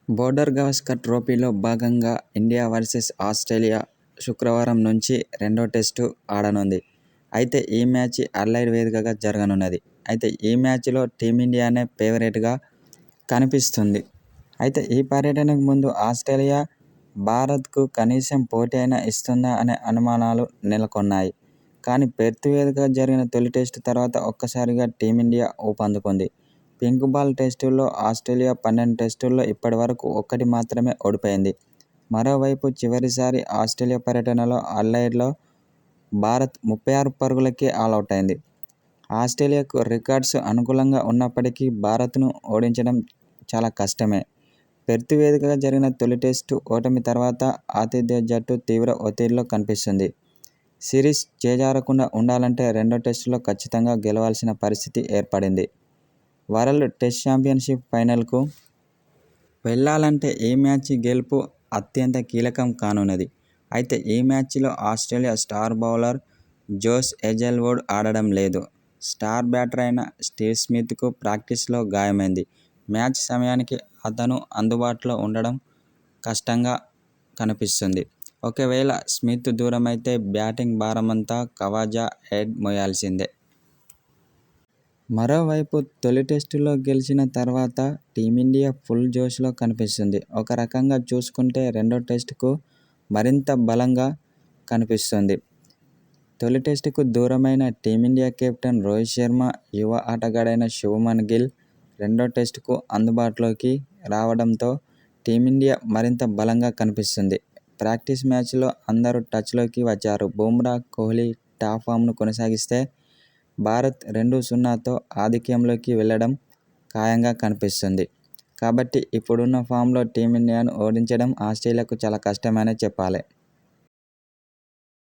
Border Gavaskar ట్రోఫీలో భాగంగా India versus Australia శుక్రవారం నుంచి రెండో టెస్టు ఆడనుంది. అయితే ఈ మ్యాచ్ అడ్లైడ్ వేదికగా జరగనున్నది. అయితే ఈ మ్యాచ్లో టీమిండియానే ఫేవరెట్గా కనిపిస్తుంది. అయితే ఈ పర్యటనకు ముందు ఆస్ట్రేలియా భారత్కు కనీసం పోటీ అయినా ఇస్తుందా అనే అనుమానాలు నెలకొన్నాయి. కానీ పెర్త్ వేదికగా జరిగిన తొలి టెస్టు తర్వాత ఒక్కసారిగా టీమిండియా ఊపందుకుంది. పింక్ బాల్ టెస్టుల్లో ఆస్ట్రేలియా 12 టెస్టుల్లో ఇప్పటివరకు ఒక్కటి మాత్రమే ఓడిపోయింది. మరోవైపు చివరిసారి ఆస్ట్రేలియా పర్యటనలో అడ్లైడ్లో భారత్ 36 పరుగులకే ఆలౌట్ అయింది. ఆస్ట్రేలియాకు రికార్డ్స్ అనుకూలంగా ఉన్నప్పటికీ భారత్ను ఓడించడం చాలా కష్టమే. పెర్త్ వేదికగా జరిగిన తొలి టెస్టు ఓటమి తర్వాత ఆతిథ్య జట్టు తీవ్ర ఒత్తిడిలో కనిపిస్తుంది. సిరీస్ చేజారకుండా ఉండాలంటే రెండో టెస్టులో ఖచ్చితంగా గెలవాల్సిన పరిస్థితి ఏర్పడింది. వరల్డ్ టెస్ట్ ఛాంపియన్షిప్ ఫైనల్కు వెళ్లాలంటే ఈ మ్యాచ్ గెలుపు అత్యంత కీలకం కానున్నది. అయితే ఈ మ్యాచ్లో ఆస్ట్రేలియా స్టార్ బౌలర్ జోష్ హేజల్వుడ్ ఆడడం లేదు. స్టార్ బ్యాటర్ అయిన స్టీవ్ స్మిత్కు ప్రాక్టీస్లో గాయమైంది. మ్యాచ్ సమయానికి అతను అందుబాటులో ఉండడం కష్టంగా కనిపిస్తుంది. ఒకవేళ స్మిత్ దూరమైతే బ్యాటింగ్ భారమంతా ఖవాజా హెడ్ మోయాల్సిందే. మరోవైపు తొలి టెస్టులో గెలిచిన తర్వాత టీమిండియా ఫుల్ జోష్లో కనిపిస్తుంది. ఒక రకంగా చూసుకుంటే రెండో టెస్టుకు మరింత బలంగా కనిపిస్తుంది. తొలి టెస్టుకు దూరమైన టీమిండియా కెప్టెన్ రోహిత్ శర్మ, యువ ఆటగాడైన శుభ్మన్ గిల్ రెండో టెస్టుకు అందుబాటులోకి రావడంతో టీమిండియా మరింత బలంగా కనిపిస్తుంది. ప్రాక్టీస్ మ్యాచ్లో అందరూ టచ్లోకి వచ్చారు. బుమ్రా, కోహ్లీ టాప్ ఫామ్ను కొనసాగిస్తే భారత్ 2-0తో ఆధిక్యంలోకి వెళ్లడం ఖాయంగా కనిపిస్తుంది. కాబట్టి ఇప్పుడున్న ఫామ్లో టీమిండియాను ఓడించడం ఆస్ట్రేలియాకు చాలా కష్టమనే చెప్పాలి.